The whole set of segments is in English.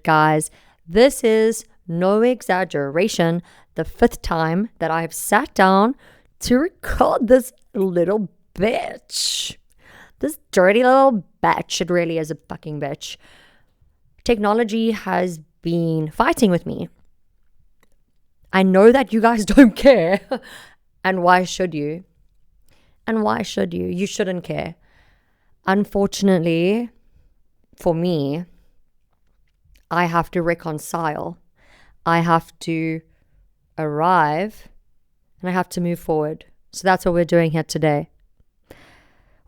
Guys, this is no exaggeration the 5th time that I've sat down to record this little bitch. This dirty little bitch. It really is a fucking bitch. Technology has been fighting with me. I know that you guys don't care. And why should you? And why should you? You shouldn't care. Unfortunately, for me, I have to reconcile. I have to arrive and I have to move forward. So that's what we're doing here today.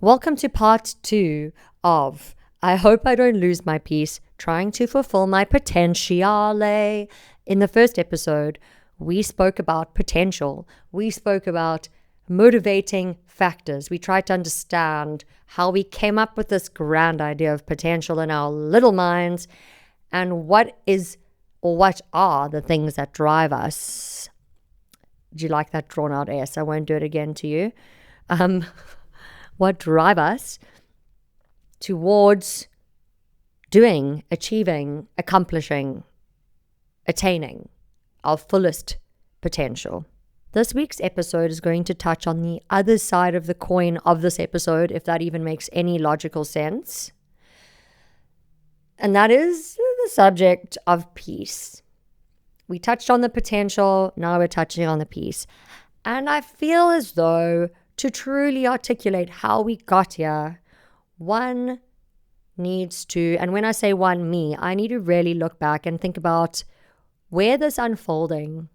Welcome to part 2 of I Hope I Don't Lose My Peace, trying to fulfill my potentiale. In the first episode, we spoke about potential. We spoke about motivating factors. We tried to understand how we came up with this grand idea of potential in our little minds and what are the things that drive us. Do you like that drawn out S? I won't do it again to you. What drive us towards doing, achieving, accomplishing, attaining our fullest potential. This week's episode is going to touch on the other side of the coin of this episode, if that even makes any logical sense. And that is the subject of peace. We touched on the potential, now we're touching on the peace. And I feel as though to truly articulate how we got here, one needs to, and when I say one, me, I need to really look back and think about where this unfolding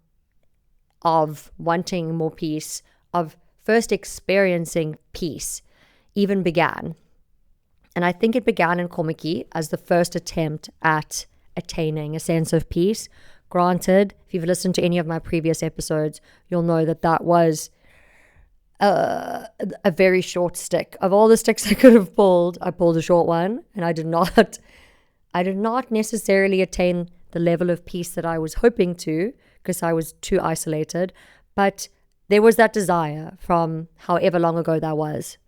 of wanting more peace, of first experiencing peace, even began. And I think it began in Komiki as the first attempt at attaining a sense of peace. Granted, if you've listened to any of my previous episodes, you'll know that that was a very short stick. Of all the sticks I could have pulled, I pulled a short one, and I did not necessarily attain the level of peace that I was hoping to, because I was too isolated. But there was that desire from however long ago that was.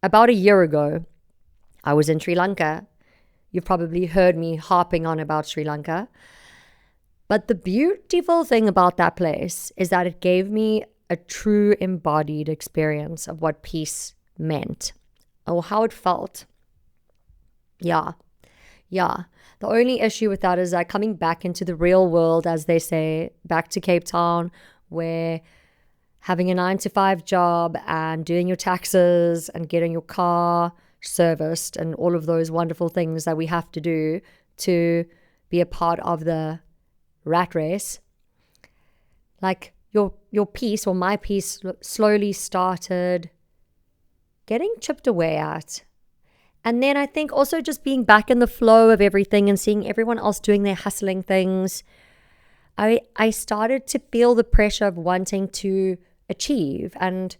About a year ago, I was in Sri Lanka. You've probably heard me harping on about Sri Lanka. But the beautiful thing about that place is that it gave me a true embodied experience of what peace meant or how it felt. Yeah. The only issue with that is that coming back into the real world, as they say, back to Cape Town, where having a 9-to-5 job and doing your taxes and getting your car serviced and all of those wonderful things that we have to do to be a part of the rat race, like your peace or my peace slowly started getting chipped away at. And then I think also just being back in the flow of everything and seeing everyone else doing their hustling things, I started to feel the pressure of wanting to achieve. And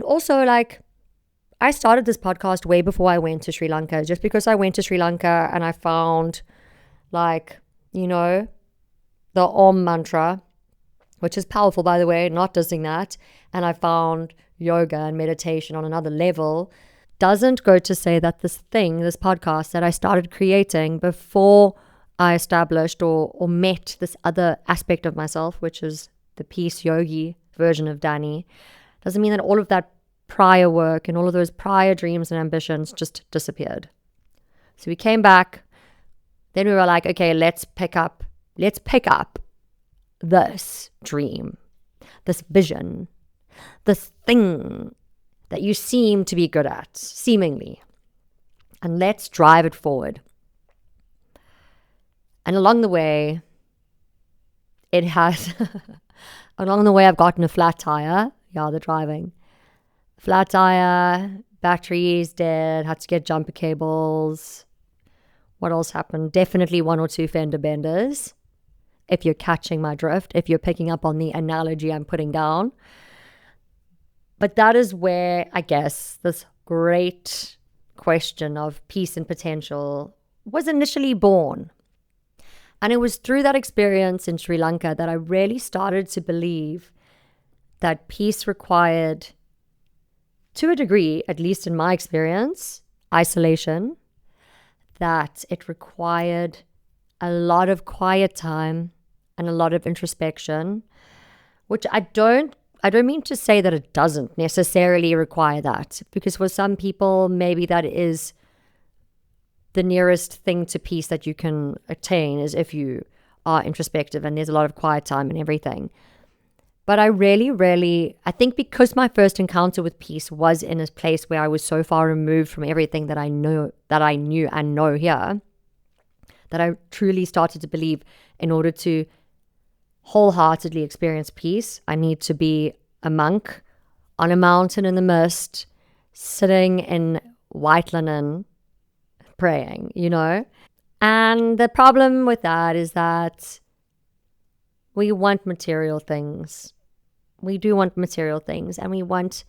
also, like, I started this podcast way before I went to Sri Lanka, just because I went to Sri Lanka and I found, like, the Om mantra, which is powerful, by the way, not dissing that. And I found yoga and meditation on another level. Doesn't go to say that this podcast that I started creating before I established or met this other aspect of myself, which is the peace yogi version of Danny, doesn't mean that all of that prior work and all of those prior dreams and ambitions just disappeared. So we came back. Then we were like, okay, let's pick up this dream, this vision, this thing that you seem to be good at, seemingly. And let's drive it forward. And along the way, I've gotten a flat tire. Yeah, the driving. Flat tire, batteries dead, had to get jumper cables. What else happened? Definitely 1 or 2 fender benders. If you're catching my drift, if you're picking up on the analogy I'm putting down. But that is where, I guess, this great question of peace and potential was initially born. And it was through that experience in Sri Lanka that I really started to believe that peace required, to a degree, at least in my experience, isolation, that it required a lot of quiet time and a lot of introspection, which I don't mean to say that it doesn't necessarily require that, because for some people, maybe that is the nearest thing to peace that you can attain, is if you are introspective and there's a lot of quiet time and everything. But I I think because my first encounter with peace was in a place where I was so far removed from everything that I knew and know here, that I truly started to believe in order to wholeheartedly experience peace, I need to be a monk on a mountain in the mist, sitting in white linen, praying, And the problem with that is that we want material things. We do want material things, and we want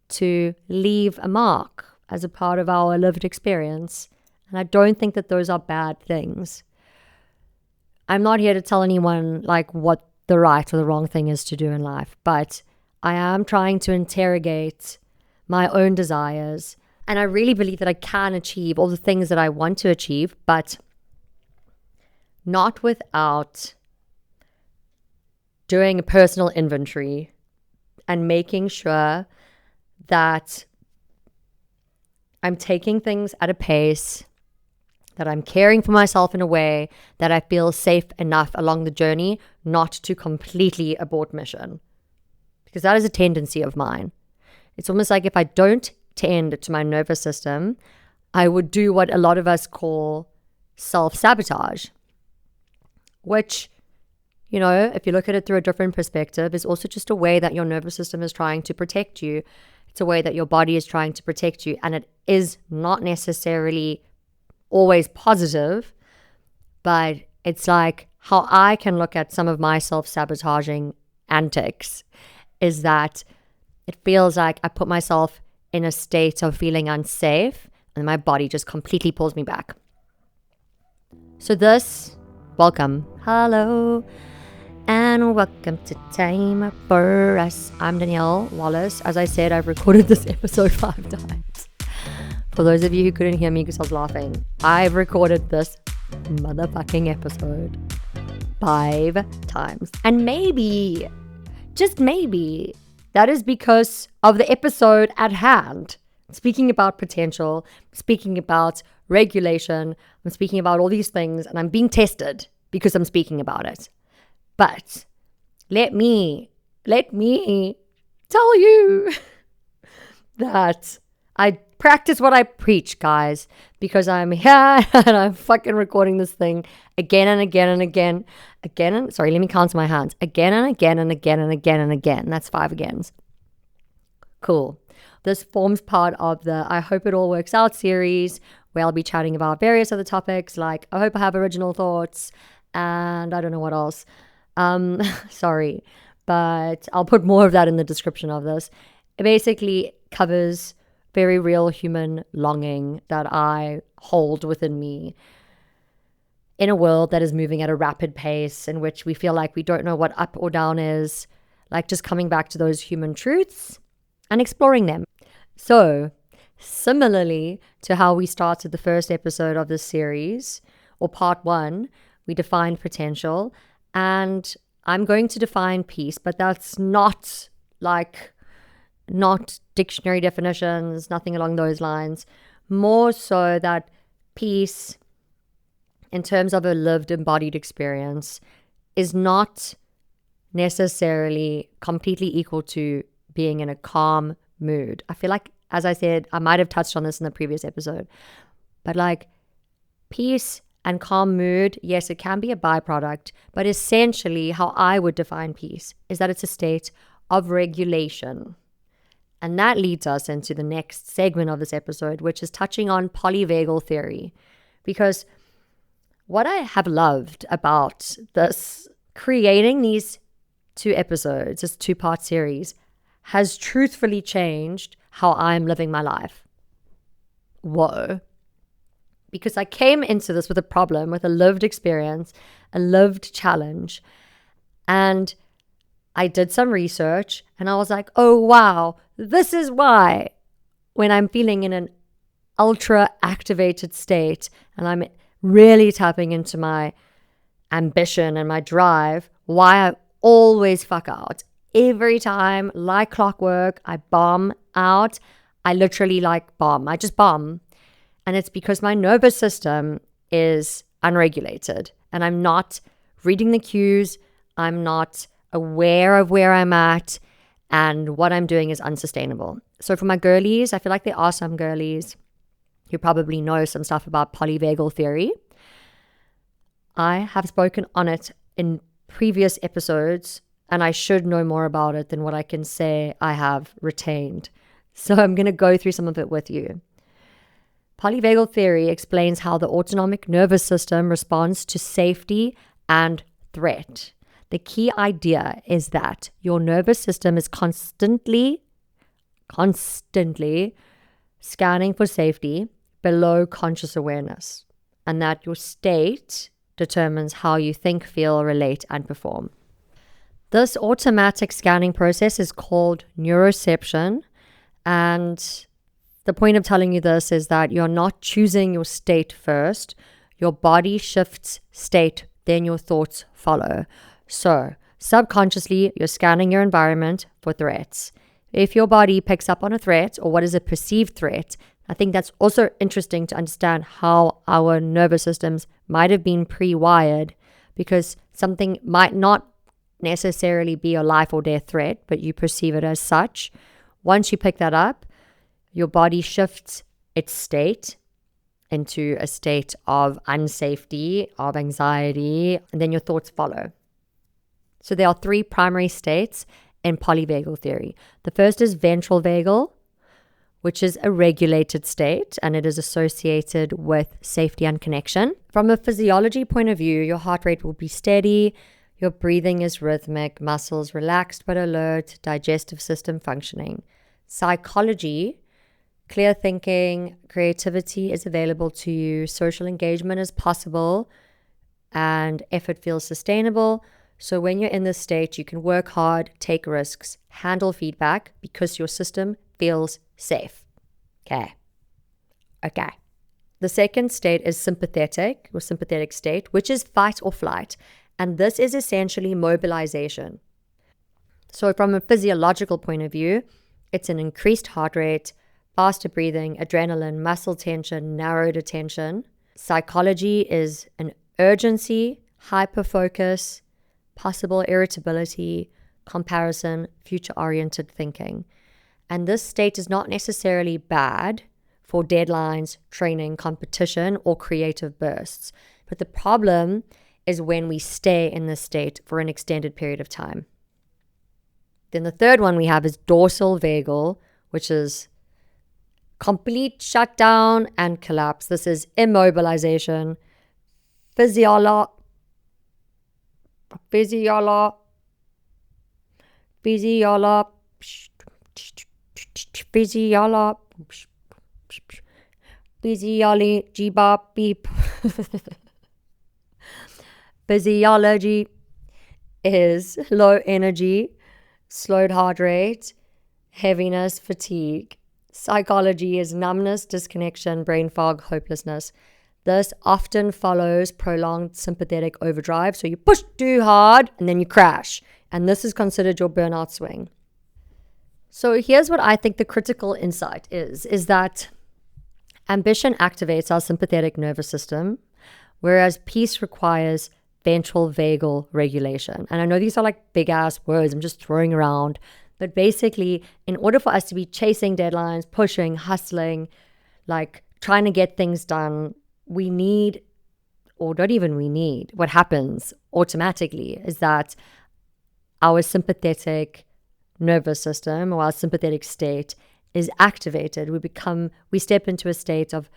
to leave a mark as a part of our lived experience. And I don't think that those are bad things. I'm not here to tell anyone what the right or the wrong thing is to do in life, but I am trying to interrogate my own desires. And I really believe that I can achieve all the things that I want to achieve, but not without doing a personal inventory and making sure that I'm taking things at a pace, that I'm caring for myself in a way that I feel safe enough along the journey not to completely abort mission. Because that is a tendency of mine. It's almost like if I don't tend to my nervous system, I would do what a lot of us call self-sabotage, which, if you look at it through a different perspective, is also just a way that your nervous system is trying to protect you. It's a way that your body is trying to protect you. And it is not necessarily always positive, but it's like how I can look at some of my self-sabotaging antics is that it feels like I put myself in a state of feeling unsafe and my body just completely pulls me back. So welcome, hello, and welcome to Time for Us. I'm Danielle Wallace. As I said, I've recorded this episode 5 times. For those of you who couldn't hear me because I was laughing, I've recorded this motherfucking episode 5 times. And maybe, just maybe, that is because of the episode at hand. Speaking about potential, speaking about regulation, I'm speaking about all these things, and I'm being tested because I'm speaking about it. But let me tell you that I practice what I preach, guys, because I'm here and I'm fucking recording this thing again and again and again. Sorry, let me count my hands. Again and again and again and again and again. That's 5 agains. Cool. This forms part of the I Hope It All Works Out series, where I'll be chatting about various other topics, like I hope I have original thoughts, and I don't know what else. Sorry, but I'll put more of that in the description of this. It basically covers very real human longing that I hold within me in a world that is moving at a rapid pace, in which we feel like we don't know what up or down is, like just coming back to those human truths and exploring them. So, similarly to how we started the first episode of this series, or part 1, we defined potential, and I'm going to define peace, but that's not dictionary definitions, nothing along those lines. More so that peace, in terms of a lived embodied experience, is not necessarily completely equal to being in a calm mood. I feel like, as I said, I might have touched on this in the previous episode, but peace and calm mood, yes, it can be a byproduct, but essentially how I would define peace is that it's a state of regulation. And that leads us into the next segment of this episode, which is touching on polyvagal theory. Because what I have loved about this, creating these 2 episodes, this 2-part series, has truthfully changed how I'm living my life. Whoa. Because I came into this with a problem, with a lived experience, a lived challenge. And I did some research and I was like, oh, wow, this is why when I'm feeling in an ultra activated state and I'm really tapping into my ambition and my drive, why I always fuck out. Every time, like clockwork, I bomb out. I literally bomb. I just bomb. And it's because my nervous system is unregulated and I'm not reading the cues. I'm not aware of where I'm at, and what I'm doing is unsustainable. So for my girlies, I feel like there are some girlies who probably know some stuff about polyvagal theory. I have spoken on it in previous episodes, and I should know more about it than what I can say I have retained. So I'm going to go through some of it with you. Polyvagal theory explains how the autonomic nervous system responds to safety and threat. The key idea is that your nervous system is constantly scanning for safety below conscious awareness, and that your state determines how you think, feel, relate, and perform. This automatic scanning process is called neuroception, and the point of telling you this is that you're not choosing your state first. Your body shifts state, then your thoughts follow. So, subconsciously, you're scanning your environment for threats. If your body picks up on a threat or what is a perceived threat, I think that's also interesting to understand how our nervous systems might have been pre-wired, because something might not necessarily be a life or death threat, but you perceive it as such. Once you pick that up, your body shifts its state into a state of unsafety, of anxiety, and then your thoughts follow. So there are three primary states in polyvagal theory. The first is ventral vagal, which is a regulated state, and it is associated with safety and connection. From a physiology point of view, your heart rate will be steady, your breathing is rhythmic, muscles relaxed but alert, digestive system functioning. Psychology, clear thinking, creativity is available to you, social engagement is possible, and effort feels sustainable. So when you're in this state, you can work hard, take risks, handle feedback because your system feels safe. Okay. The second state is sympathetic state, which is fight or flight. And this is essentially mobilization. So from a physiological point of view, it's an increased heart rate, faster breathing, adrenaline, muscle tension, narrowed attention. Psychology is an urgency, hyperfocus, possible irritability, comparison, future-oriented thinking. And this state is not necessarily bad for deadlines, training, competition, or creative bursts. But the problem is when we stay in this state for an extended period of time. Then the third one we have is dorsal vagal, which is complete shutdown and collapse. This is immobilization, physiology, beep. Physiology is low energy, slowed heart rate, heaviness, fatigue. Psychology is numbness, disconnection, brain fog, hopelessness. This often follows prolonged sympathetic overdrive. So you push too hard and then you crash. And this is considered your burnout swing. So here's what I think the critical insight is that ambition activates our sympathetic nervous system, whereas peace requires ventral vagal regulation. And I know these are like big ass words I'm just throwing around, but basically in order for us to be chasing deadlines, pushing, hustling, like trying to get things done, we need, or not even we need, what happens automatically is that our sympathetic nervous system or our sympathetic state is activated. We step into a state of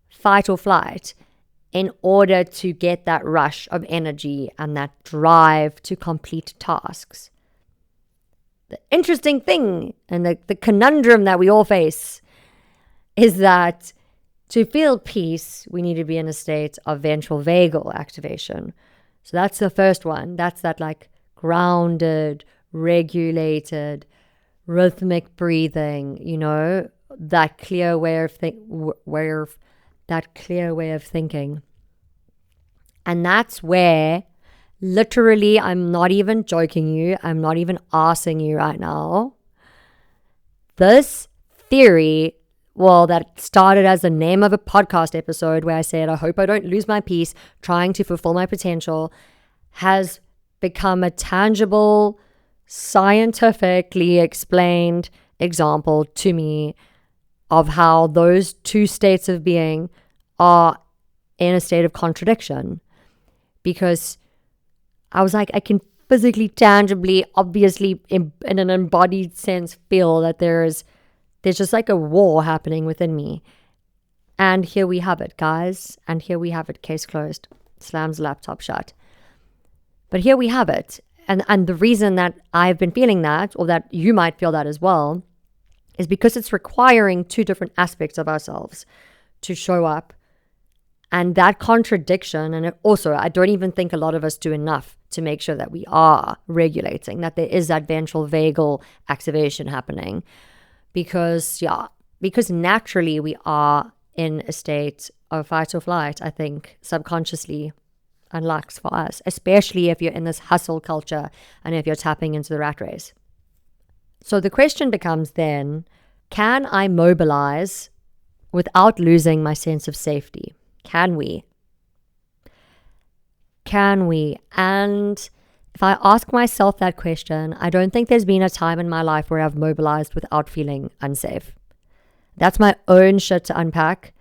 fight or flight in order to get that rush of energy and that drive to complete tasks. The interesting thing and the conundrum that we all face is that to feel peace, we need to be in a state of ventral vagal activation. So that's the first one. That's that like grounded, regulated, rhythmic breathing, that clear way of thinking. And that's where Literally, I'm not even joking you. I'm not even arsing you right now. This theory, well, that started as the name of a podcast episode where I said, I hope I don't lose my peace trying to fulfill my potential, has become a tangible, scientifically explained example to me of how those two states of being are in a state of contradiction. Because I was like, I can physically, tangibly, obviously, in an embodied sense, feel that there's just like a war happening within me. And here we have it, guys. And here we have it. Case closed. Slams laptop shut. But here we have it. And the reason that I've been feeling that, or that you might feel that as well, is because it's requiring two different aspects of ourselves to show up. And that contradiction, and also, I don't even think a lot of us do enough to make sure that we are regulating, that there is that ventral vagal activation happening. Because naturally we are in a state of fight or flight, I think, subconsciously unlocks for us, especially if you're in this hustle culture and if you're tapping into the rat race. So the question becomes then, can I mobilize without losing my sense of safety? Can we? And if I ask myself that question, I don't think there's been a time in my life where I've mobilized without feeling unsafe. That's my own shit to unpack.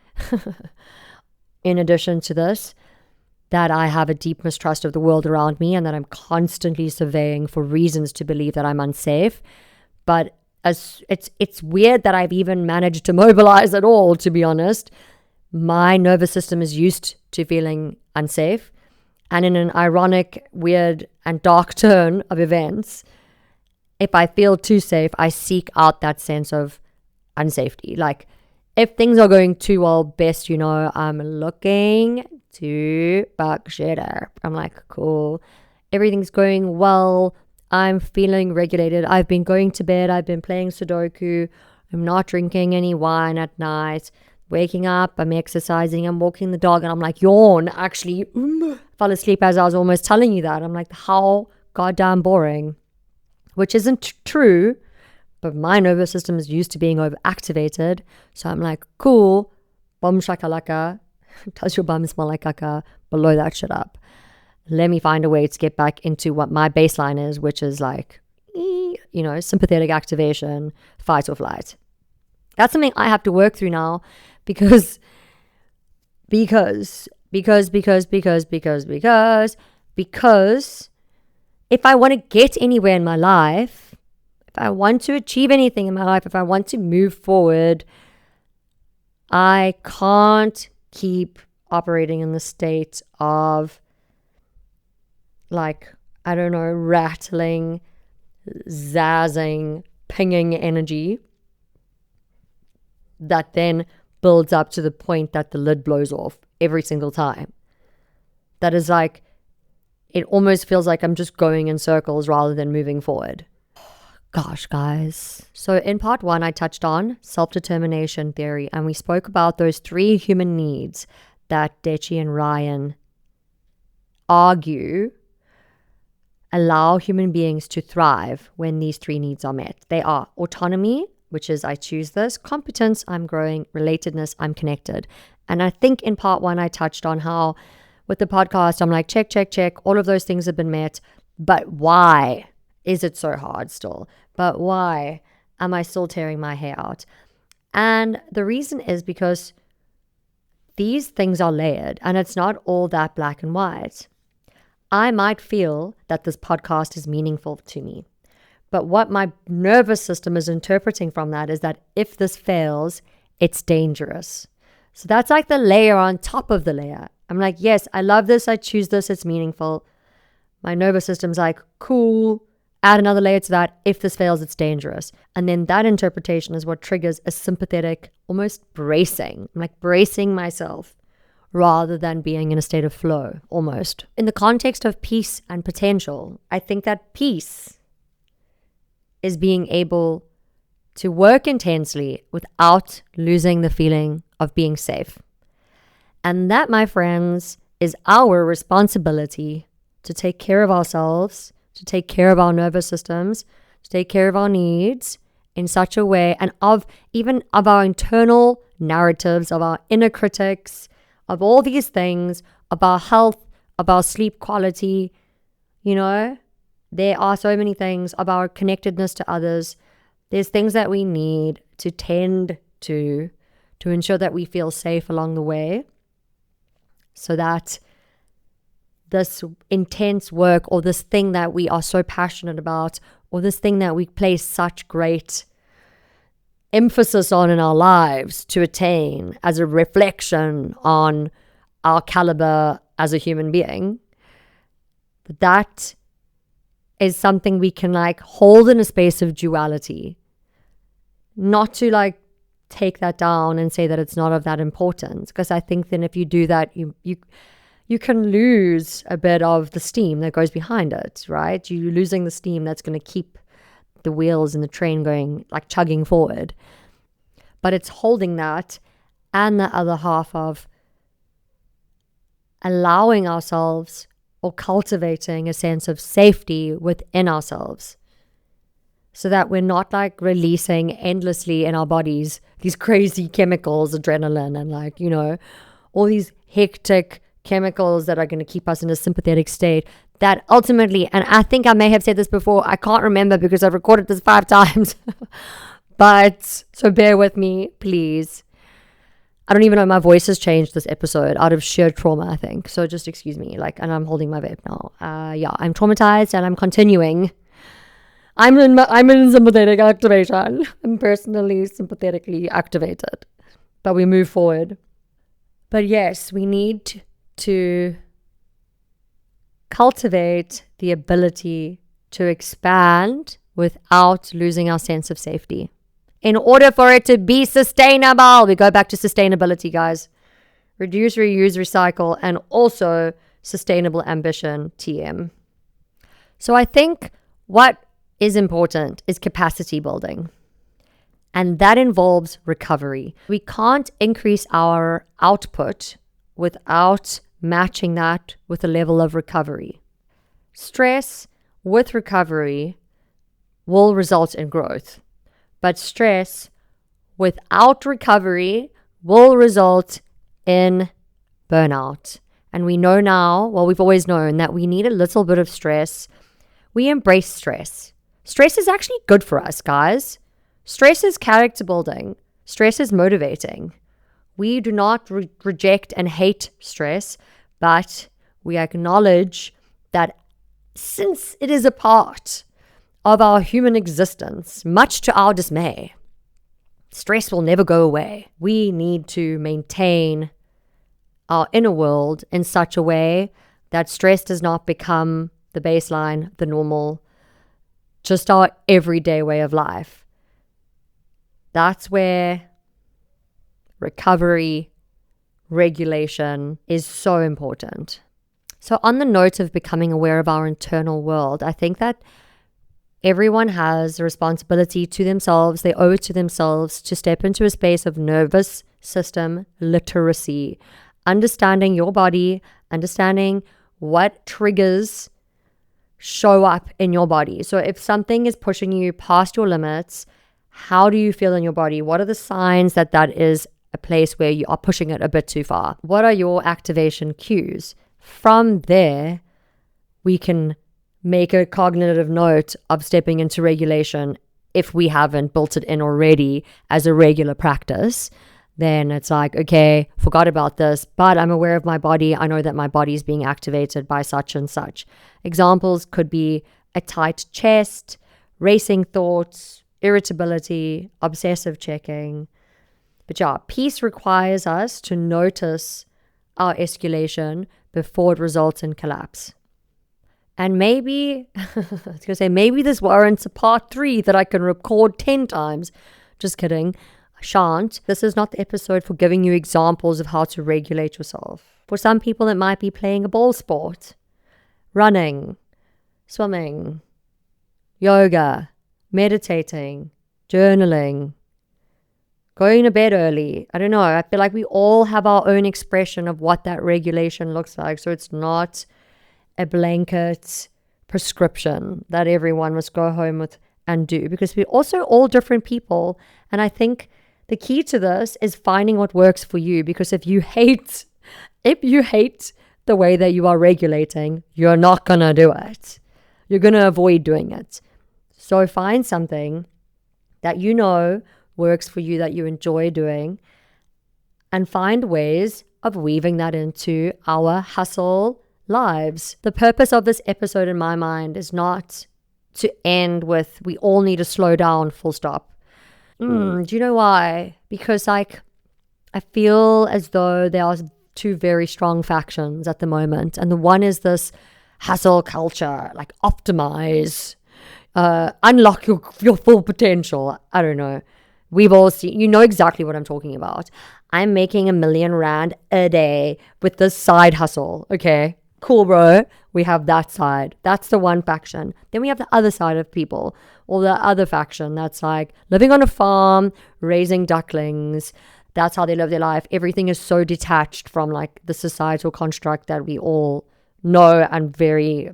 In addition to this, that I have a deep mistrust of the world around me and that I'm constantly surveying for reasons to believe that I'm unsafe. But it's weird that I've even managed to mobilize at all, to be honest. My nervous system is used to feeling unsafe. And in an ironic, weird, and dark turn of events, if I feel too safe, I seek out that sense of unsafety. Like, if things are going too well, best you know, I'm looking to fuck shit up. I'm like, cool. Everything's going well. I'm feeling regulated. I've been going to bed. I've been playing Sudoku. I'm not drinking any wine at night. Waking up, I'm exercising, I'm walking the dog, and I'm like, yawn, actually, fell asleep as I was almost telling you that. I'm like, how goddamn boring. Which isn't true, but my nervous system is used to being overactivated. So I'm like, cool, bum shakalaka, does your bum smell like caca? Blow that shit up. Let me find a way to get back into what my baseline is, which is like, sympathetic activation, fight or flight. That's something I have to work through now because if I want to get anywhere in my life, if I want to achieve anything in my life, if I want to move forward, I can't keep operating in the state of rattling, zazzing, pinging energy that then builds up to the point that the lid blows off every single time. That is like, it almost feels like I'm just going in circles rather than moving forward. Gosh, guys. So in part 1, I touched on self-determination theory, and we spoke about those 3 human needs that Deci and Ryan argue allow human beings to thrive when these 3 needs are met. They are autonomy, which is I choose this, competence, I'm growing, relatedness, I'm connected. And I think in part 1, I touched on how with the podcast, I'm like, check, all of those things have been met, but why is it so hard still? But why am I still tearing my hair out? And the reason is because these things are layered and it's not all that black and white. I might feel that this podcast is meaningful to me. But what my nervous system is interpreting from that is that if this fails, it's dangerous. So that's like the layer on top of the layer. I'm like, yes, I love this. I choose this. It's meaningful. My nervous system's like, cool. Add another layer to that. If this fails, it's dangerous. And then that interpretation is what triggers a sympathetic, almost bracing. I'm like bracing myself rather than being in a state of flow, almost. In the context of peace and potential, I think that peace is being able to work intensely without losing the feeling of being safe. And that, my friends, is our responsibility to take care of ourselves, to take care of our nervous systems, to take care of our needs in such a way, and of our internal narratives, of our inner critics, of all these things, of our health, of our sleep quality. There are so many things, of our connectedness to others. There's things that we need to tend to ensure that we feel safe along the way, so that this intense work, or this thing that we are so passionate about, or this thing that we place such great emphasis on in our lives to attain as a reflection on our caliber as a human being, that is something we can hold in a space of duality, not to take that down and say that it's not of that importance, because I think then if you do that, you can lose a bit of the steam that goes behind it, right? You're losing the steam that's going to keep the wheels in the train going, chugging forward. But it's holding that, and the other half of allowing ourselves, or cultivating a sense of safety within ourselves, so that we're not releasing endlessly in our bodies these crazy chemicals, adrenaline, and all these hectic chemicals that are going to keep us in a sympathetic state, that ultimately, and I think I may have said this before, I can't remember because I've recorded this 5 times, but so bear with me, please. I don't even know, my voice has changed this episode out of sheer trauma, I think. So just excuse me, and I'm holding my vape now. I'm traumatized and I'm continuing. I'm in sympathetic activation. I'm personally sympathetically activated. But we move forward. But yes, we need to cultivate the ability to expand without losing our sense of safety, in order for it to be sustainable. We go back to sustainability, guys. Reduce, reuse, recycle, and also sustainable ambition, TM. So I think what is important is capacity building. And that involves recovery. We can't increase our output without matching that with a level of recovery. Stress with recovery will result in growth. But stress without recovery will result in burnout. And we know now, well, we've always known that we need a little bit of stress. We embrace stress. Stress is actually good for us, guys. Stress is character building. Stress is motivating. We do not reject and hate stress, but we acknowledge that since it is a part of our human existence, much to our dismay, stress will never go away. We need to maintain our inner world in such a way that stress does not become the baseline, the normal, just our everyday way of life. That's where recovery, regulation is so important. So on the note of becoming aware of our internal world, I think that everyone has a responsibility to themselves. They owe it to themselves to step into a space of nervous system literacy, understanding your body, understanding what triggers show up in your body. So if something is pushing you past your limits, how do you feel in your body? What are the signs that is a place where you are pushing it a bit too far? What are your activation cues? From there, we can make a cognitive note of stepping into regulation. If we haven't built it in already as a regular practice, then it's okay, forgot about this, but I'm aware of my body. I know that my body is being activated by such and such. Examples could be a tight chest, racing thoughts, irritability, obsessive checking. But yeah, peace requires us to notice our escalation before it results in collapse. And maybe, I was going to say, maybe this warrants a part 3 that I can record 10 times. Just kidding. I shan't. This is not the episode for giving you examples of how to regulate yourself. For some people, it might be playing a ball sport, running, swimming, yoga, meditating, journaling, going to bed early. I don't know. I feel like we all have our own expression of what that regulation looks like. So it's not a blanket prescription that everyone must go home with and do, because we're also all different people. And I think the key to this is finding what works for you, because if you hate the way that you are regulating, you're not going to do it. You're going to avoid doing it. So find something that you know works for you, that you enjoy doing, and find ways of weaving that into our hustle lives. The purpose of this episode in my mind is not to end with we all need to slow down, full stop. Do you know why? Because I feel as though there are two very strong factions at the moment. And the one is this hustle culture, like optimize, unlock your full potential. I don't know. We've all seen, you know exactly what I'm talking about. I'm making R1 million a day with this side hustle. Okay, cool, bro. We have that side. That's the one faction. Then we have the other side of people, or the other faction that's like living on a farm, raising ducklings. That's how they live their life. Everything is so detached from like the societal construct that we all know and very,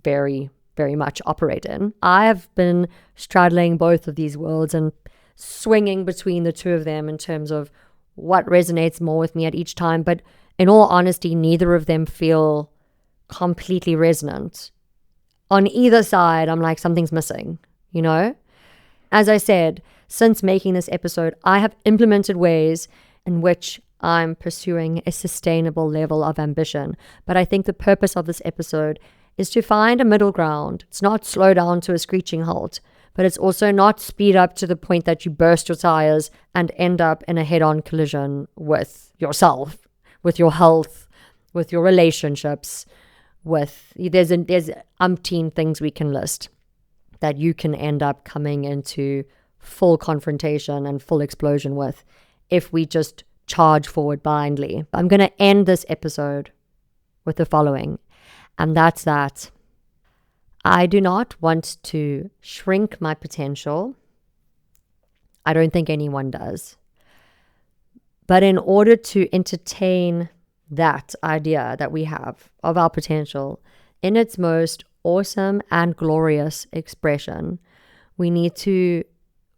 very, very much operate in. I have been straddling both of these worlds and swinging between the two of them in terms of what resonates more with me at each time. But in all honesty, neither of them feel completely resonant. On either side, I'm like, something's missing, you know? As I said, since making this episode, I have implemented ways in which I'm pursuing a sustainable level of ambition. But I think the purpose of this episode is to find a middle ground. It's not slow down to a screeching halt, but it's also not speed up to the point that you burst your tires and end up in a head-on collision with yourself, with your health, with your relationships, there's umpteen things we can list that you can end up coming into full confrontation and full explosion with if we just charge forward blindly. I'm going to end this episode with the following, and that's that I do not want to shrink my potential. I don't think anyone does. But in order to entertain that idea that we have of our potential in its most awesome and glorious expression, we need to,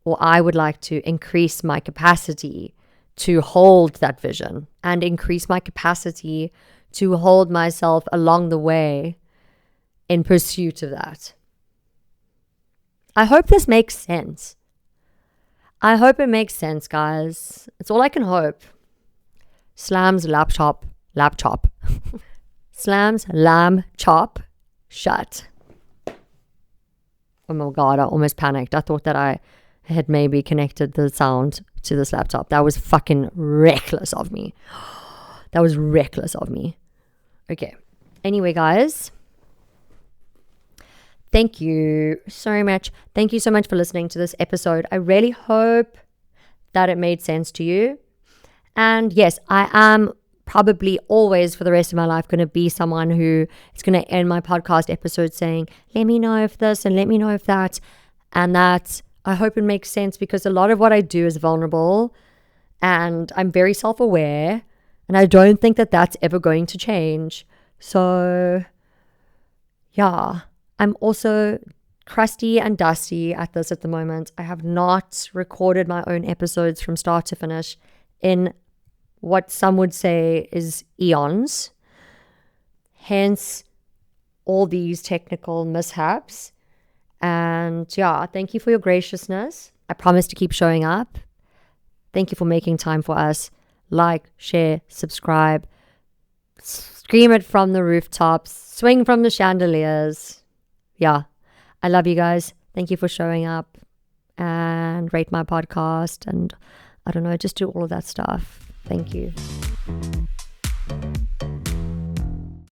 or I would like to, increase my capacity to hold that vision and increase my capacity to hold myself along the way in pursuit of that. I hope this makes sense. I hope it makes sense, guys. It's all I can hope. Slams laptop. Slams lamb chop shut. Oh my God, I almost panicked. I thought that I had maybe connected the sound to this laptop. That was fucking reckless of me. That was reckless of me. Okay. Anyway, guys, thank you so much. Thank you so much for listening to this episode. I really hope that it made sense to you. And yes, I am probably always for the rest of my life going to be someone who is going to end my podcast episode saying, let me know if this and let me know if that. And that, I hope it makes sense, because a lot of what I do is vulnerable and I'm very self-aware, and I don't think that that's ever going to change. So yeah, I'm also crusty and dusty at this at the moment. I have not recorded my own episodes from start to finish in what some would say is eons. Hence all these technical mishaps. And yeah, thank you for your graciousness. I promise to keep showing up. Thank you for making time for us. Like, share, subscribe, scream it from the rooftops, swing from the chandeliers. Yeah, I love you guys. Thank you for showing up and rate my podcast. And I don't know, just do all of that stuff. Thank you.